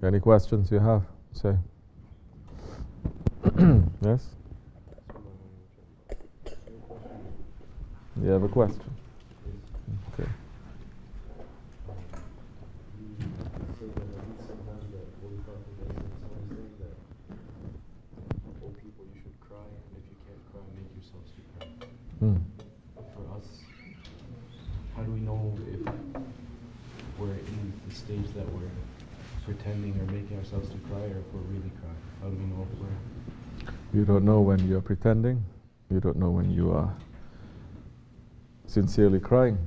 Any questions you have? Say. Yes? You have a question? Okay. For us, how do we know if we're in the stage that we're pretending or making ourselves to cry, or if we're really crying? How do we know if we're... You don't know when you're pretending. You don't know when you are sincerely crying.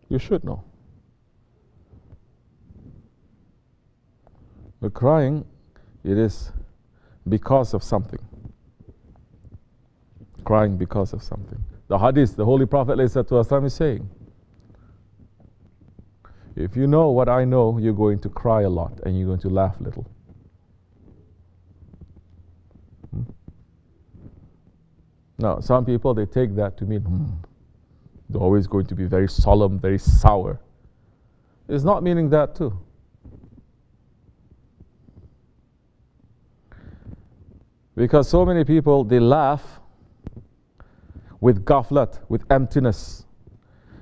You should know. But crying, it is because of something. Crying because of something. The hadith, the Holy Prophet ﷺ is saying, if you know what I know, you're going to cry a lot and you're going to laugh little. Now, some people, they take that to mean, they're always going to be very solemn, very sour. It's not meaning that too. Because so many people, they laugh with ghaflat, with emptiness.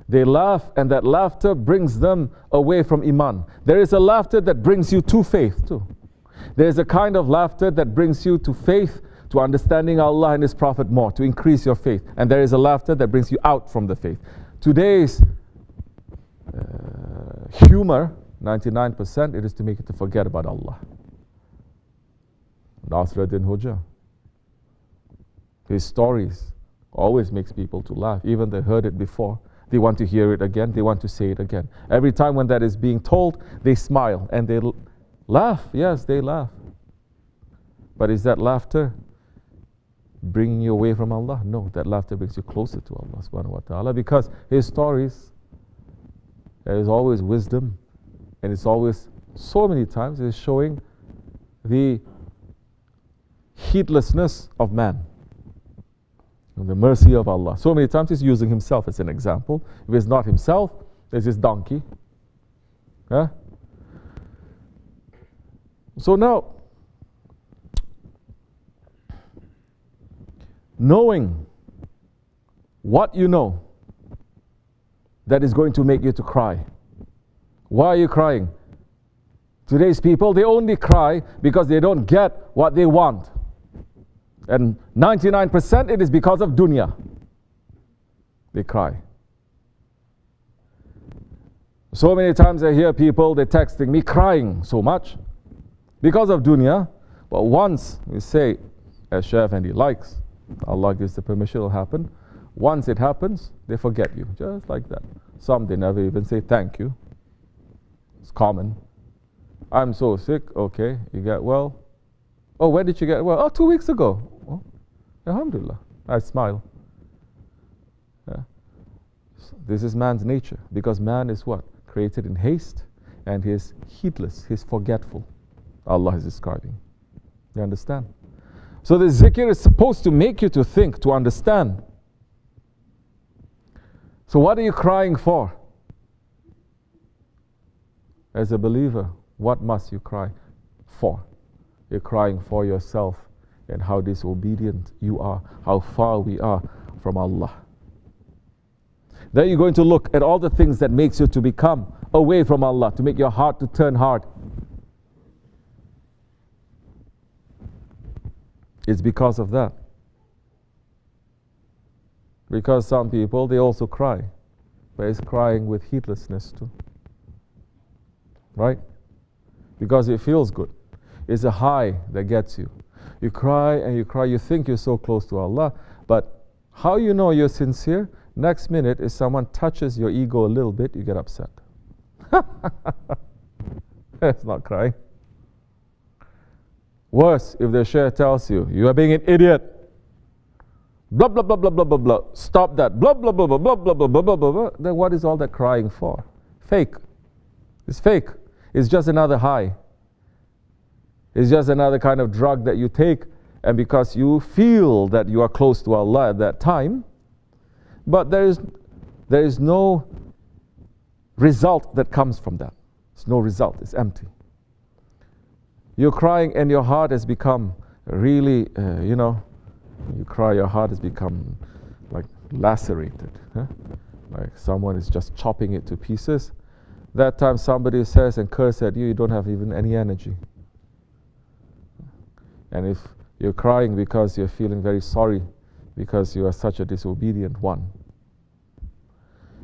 They laugh, and that laughter brings them away from iman. There is a laughter that brings you to faith too. There is a kind of laughter that brings you to faith, to understanding Allah and His Prophet more, to increase your faith. And there is a laughter that brings you out from the faith. Today's humor, 99%, it is to make you to forget about Allah. Nasruddin Hoja, his stories always makes people to laugh. Even they heard it before, they want to hear it again, they want to say it again. Every time when that is being told, they smile and they laugh. Yes, they laugh. But is that laughter bringing you away from Allah? No, that laughter brings you closer to Allah subhanahu wa ta'ala, because his stories, there is always wisdom, and it's always, so many times, it is showing the heedlessness of man and the mercy of Allah. So many times he's using himself as an example. If it's not himself, there's his donkey. Huh? So now, knowing what you know that is going to make you to cry. Why are you crying? Today's people, they only cry because they don't get what they want. And 99% it is because of dunya. They cry. So many times I hear people, they're texting me crying so much because of dunya. But once we say, as Shaykh Effendi likes, Allah gives the permission, it will happen. Once it happens, they forget you, just like that. Some, they never even say thank you. It's common. I'm so sick. Okay, you get well. Oh, when did you get well? Oh, 2 weeks ago. Oh, alhamdulillah. I smile. Yeah. So this is man's nature, because man is what? Created in haste, and he is heedless, he is forgetful. Allah is describing. You understand? So the zikr is supposed to make you to think, to understand. So what are you crying for? As a believer, what must you cry for? You're crying for yourself and how disobedient you are, how far we are from Allah. Then you're going to look at all the things that makes you to become away from Allah, to make your heart to turn hard. It's because of that. Because some people, they also cry, but it's crying with heedlessness too. Right? Because it feels good. It's a high that gets you. You cry and you cry, you think you're so close to Allah, but how you know you're sincere? Next minute, if someone touches your ego a little bit, you get upset. It's not crying. Worse, if the shaykh tells you, you are being an idiot. Blah, blah, blah, blah, blah, blah, blah. Stop that. Blah, blah, blah, blah, blah, blah, blah, blah, blah, blah, blah. Then what is all that crying for? Fake. It's fake. It's just another high. It's just another kind of drug that you take, and because you feel that you are close to Allah at that time, but there is no result that comes from that. There's no result, it's empty. You're crying and your heart has become really, you cry, your heart has become like lacerated. Huh? Like someone is just chopping it to pieces. That time somebody says and curses at you, you don't have even any energy. And if you're crying because you're feeling very sorry because you are such a disobedient one.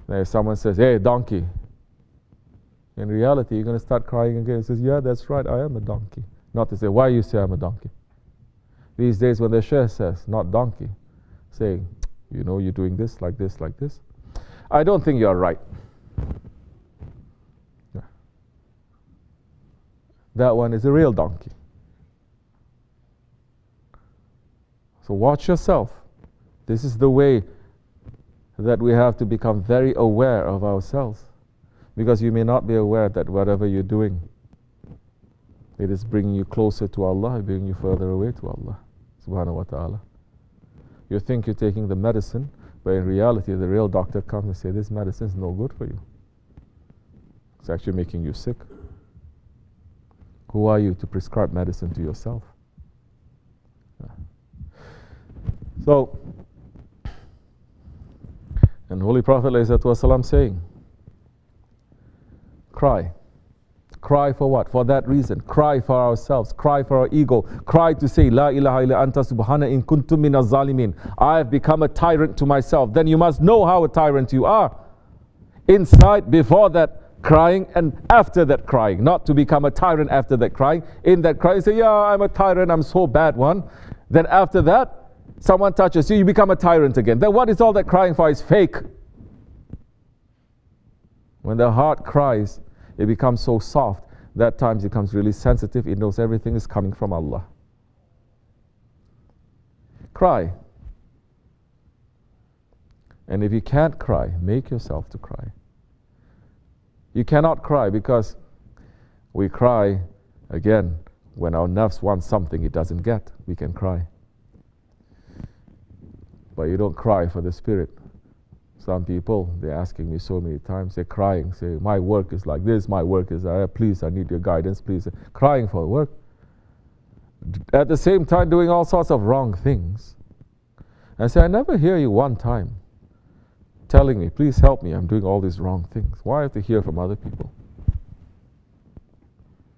Then if someone says, hey, donkey, in reality, you're going to start crying again. He says, yeah, that's right, I am a donkey. Not to say, why you say I'm a donkey? These days when the Shaykh says, not donkey, saying, you're doing this, like this, like this. I don't think you're right. Yeah. That one is a real donkey. So watch yourself. This is the way that we have to become very aware of ourselves. Because you may not be aware that whatever you're doing, it is bringing you closer to Allah, bringing you further away to Allah, subhanahu wa ta'ala. You think you're taking the medicine, but in reality, the real doctor comes and says, this medicine is no good for you. It's actually making you sick. Who are you to prescribe medicine to yourself? So, and Holy Prophet ﷺ saying, cry. Cry for what? For that reason. Cry for ourselves. Cry for our ego. Cry to say, La ilaha illa anta subhana in kuntum min az-zalimin. I have become a tyrant to myself. Then you must know how a tyrant you are. Inside, before that crying, and after that crying. Not to become a tyrant after that crying. In that crying, say, yeah, I'm a tyrant, I'm so bad one. Then after that, someone touches you, you become a tyrant again. Then what is all that crying for? Is fake. When the heart cries, it becomes so soft. That time it becomes really sensitive. It knows everything is coming from Allah. Cry. And if you can't cry, make yourself to cry. You cannot cry because we cry, again, when our nafs wants something it doesn't get. We can cry. But you don't cry for the spirit. Some people, they're asking me so many times, they're crying, say, my work is like this, my work is that, please, I need your guidance, please. Crying for work. At the same time, doing all sorts of wrong things. I say, I never hear you one time telling me, please help me, I'm doing all these wrong things. Why have to hear from other people?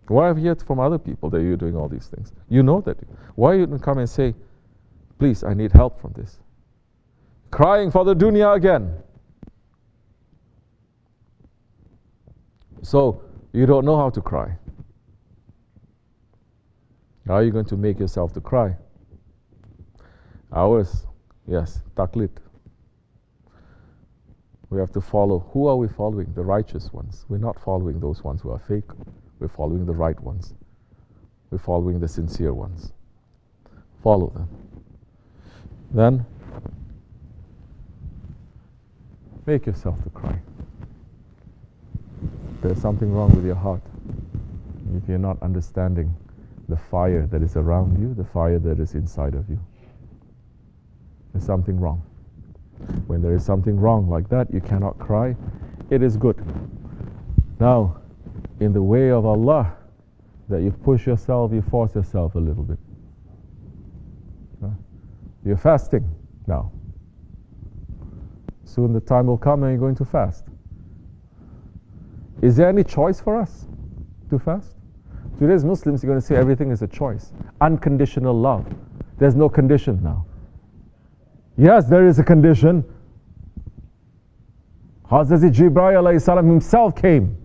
Why have you heard from other people that you're doing all these things? You know that. Why you don't come and say, please, I need help from this? Crying for the dunya again. So, you don't know how to cry. How are you going to make yourself to cry? Ours, yes, taqlid. We have to follow. Who are we following? The righteous ones. We're not following those ones who are fake. We're following the right ones. We're following the sincere ones. Follow them. Then, make yourself to cry. There's something wrong with your heart. If you're not understanding the fire that is around you, the fire that is inside of you. There's something wrong. When there is something wrong like that, you cannot cry. It is good. Now, in the way of Allah, that you push yourself, you force yourself a little bit. You're fasting now. Soon the time will come and you're going to fast. Is there any choice for us to fast? Today's Muslims, you're going to say everything is a choice. Unconditional love. There's no condition now. Yes, there is a condition. Hazrat Jibreel himself came.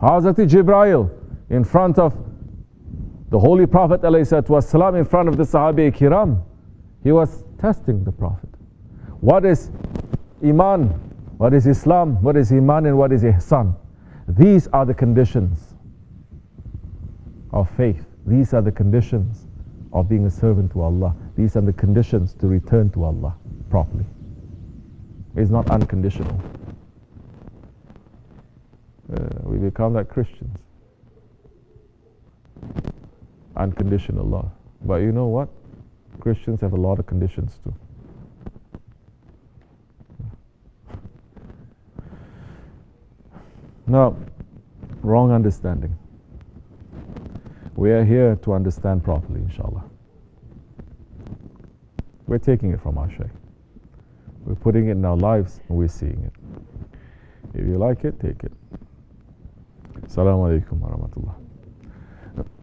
Hazrat Jibreel in front of the Holy Prophet ﷺ, in front of the Sahabi Kiram. He was testing the Prophet. What is Iman? What is Islam? What is Iman and what is Ihsan? These are the conditions of faith. These are the conditions of being a servant to Allah. These are the conditions to return to Allah properly. It's not unconditional. We become like Christians. Unconditional love. But you know what? Christians have a lot of conditions too. Now, wrong understanding. We are here to understand properly, inshallah. We're taking it from our Shaykh. We're putting it in our lives and we're seeing it. If you like it, take it. Assalamu alaikum wa rahmatullah.